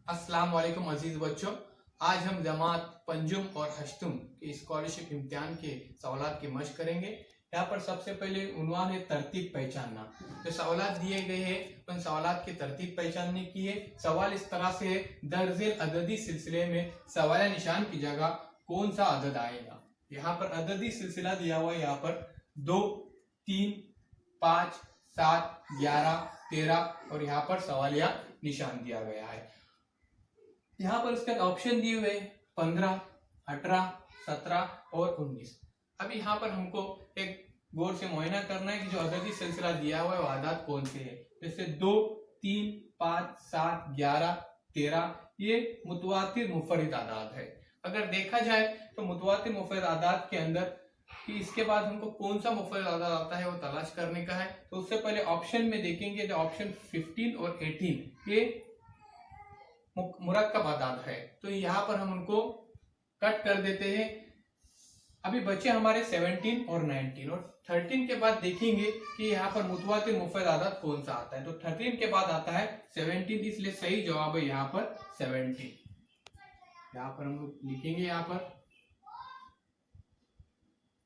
अस्सलाम वालेकुम अजीज बच्चों। आज हम जमात पंजुम और हश्तुम के स्कॉलरशिप इम्तिहान के सवालात की मशक करेंगे। यहाँ पर सबसे पहले उन्वान है तरतीब पहचानना। जो सवालात दिए गए हैं उन सवालात की तरतीब पहचानने की है। सवाल इस तरह से है, दर्जे अददी सिलसिले में सवाल निशान की जगह कौन सा अदद आएगा। यहाँ पर अददी सिलसिला दिया हुआ है, यहाँ पर 2, 3, 5, 7, 11, 13 और यहाँ पर सवालिया निशान दिया गया है। यहाँ पर उसके ऑप्शन दिए हुए 15, 18, 17 और 19। अब यहाँ पर हमको एक गौर से मुआयना करना है कि जो अददी सिलसिला दिया हुआ है वो आदाद कौन से है। जैसे 2, 3, 5, 7, 11, 13 ये मुतवातिर मुफरिद आदाद है। अगर देखा जाए तो मुतवातिर मुफरिद आदाद के अंदर कि इसके बाद हमको कौन सा मुफरिद आदाद आता है वो तलाश करने का है। तो उससे पहले ऑप्शन में देखेंगे जो ऑप्शन 15 और 18 ये मुरक्कब आदाद है, तो यहाँ पर हम उनको कट कर देते हैं। अभी बचे हमारे 17 और 19 और 13 के बाद देखेंगे कि यहाँ पर मुतवातिर मुफरद आदाद कौन सा आता है। तो 13 के बाद आता है 17, इसलिए सही जवाब है यहाँ पर 17। यहाँ पर हम लोग लिखेंगे यहाँ पर।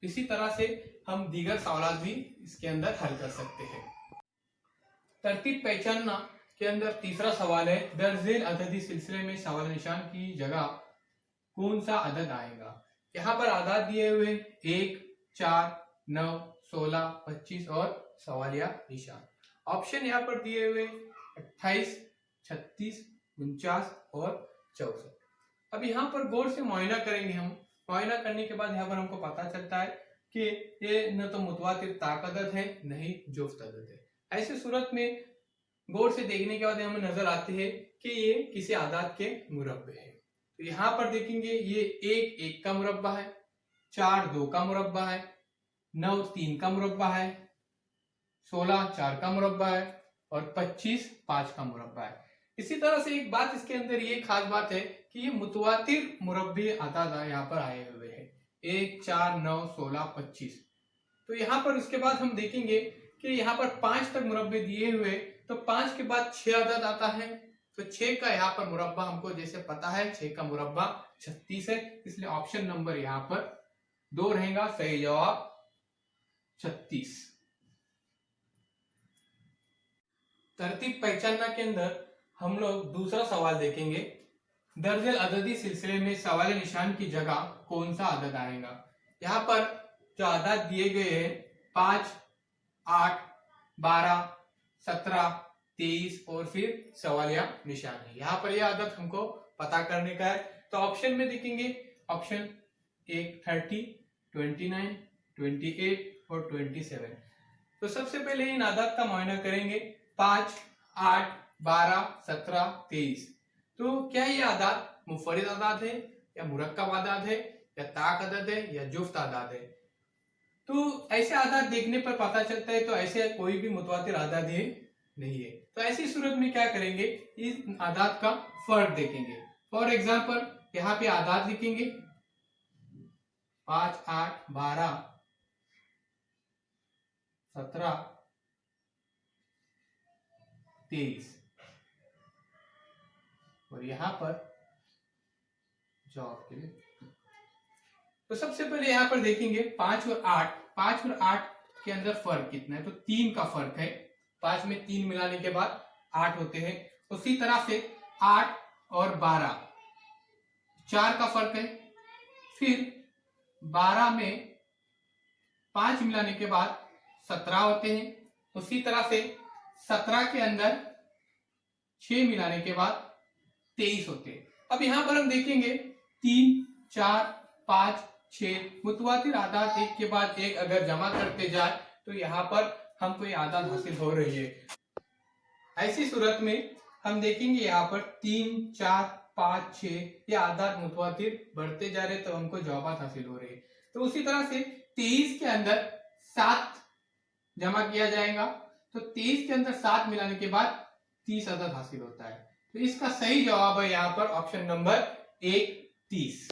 इसी तरह से हम दीगर सवाल भी इसके अंदर हल कर सकते हैं। तरतीब पहचानना के अंदर तीसरा सवाल है, दर्जे अददी सिलसिले में सवाल निशान की जगह कौन सा अदद आएगा। यहाँ पर आदाद दिए हुए 1, 4, 9, 16, 25 और सवालिया निशान। ऑप्शन यहाँ पर दिए हुए 28, 36, 49 और 64। अब यहाँ पर गौर से मुआयना करेंगे हम। मुआयना करने के बाद यहाँ पर हमको पता चलता है कि ये न तो मुतवातिर ताक अदद है न ही जुफ्त अदद है। ऐसी सूरत में गौर से देखने के बाद हमें नजर आते हैं कि ये किसी आदाद के मुरब्बे है। तो यहाँ पर देखेंगे ये 1 1 का मुरब्बा है, 4 2 का मुरब्बा है, 9 3 का मुरब्बा है, 16 4 का मुरब्बा है और 25 5 का मुरब्बा है। इसी तरह से एक बात इसके अंदर ये खास बात है कि ये मुतवातिर मुरब्बे आदाद यहाँ पर आए हुए हैं 1 4 9 16 25। तो यहाँ पर उसके बाद हम देखेंगे कि यहाँ पर 5 तक मुरब्बे दिए हुए, तो 5 के बाद 6 अदद आता है। तो 6 का यहाँ पर मुरब्बा हमको जैसे पता है 6 का मुरब्बा 36 है, इसलिए ऑप्शन नंबर यहाँ पर 2 रहेगा। सही जवाब 36। तरतीब पहचानना के अंदर हम लोग दूसरा सवाल देखेंगे, दर्जे अददी सिलसिले में सवाल निशान की जगह कौन सा अदद आएगा। यहाँ पर जो आदाद दिए गए हैं 5, 8, 12, 17, 23 और फिर सवालिया निशान है। यहाँ पर यह आदत हमको पता करने का है। तो ऑप्शन में देखेंगे ऑप्शन 1 30, 29, 28 और 27। तो सबसे पहले इन आदत का मुआयना करेंगे 5, 8, 12, 17, 23। तो क्या ये आदाद मुफरिद आदाद है या मुरक्कब आदाद है या ताक अदद है या जुफ्त आदाद है। तो ऐसे आदाद देखने पर पता चलता है तो ऐसे कोई भी मुतवातिर आदाद है नहीं है। तो ऐसी सूरत में क्या करेंगे, इस आदाद का फर्क देखेंगे। फॉर एग्जाम्पल यहाँ पे आदाद लिखेंगे 5, 8, 12, 17, 23 और यहाँ पर जवाब के लिए। तो सबसे पहले यहाँ पर देखेंगे 5 और 8 के अंदर फर्क कितना है। तो 3 का फर्क है, 5 में 3 मिलाने के बाद 8 होते हैं। उसी तरह से 8 और 12 4 का फर्क है। फिर 12 में 5 मिलाने के बाद 17 होते हैं। उसी तरह से 17 के अंदर 6 मिलाने के बाद 23 होते हैं। अब यहाँ पर हम देखेंगे 3, 4, 5, 6 मुतवातिर आदाद एक के बाद एक अगर जमा करते जाए तो यहाँ पर हमको ये आदाद हासिल हो रही है। ऐसी सूरत में हम देखेंगे यहाँ पर 3, 4, 5, 6 ये आदाद मुतवातिर बढ़ते जा रहे तो हमको जवाब हासिल हो रहे हैं। तो उसी तरह से 23 के अंदर 7 जमा किया जाएगा। तो 23 के अंदर 7 मिलाने के बाद 30 अदद हासिल होता है। तो इसका सही जवाब है यहाँ पर ऑप्शन नंबर 1 30।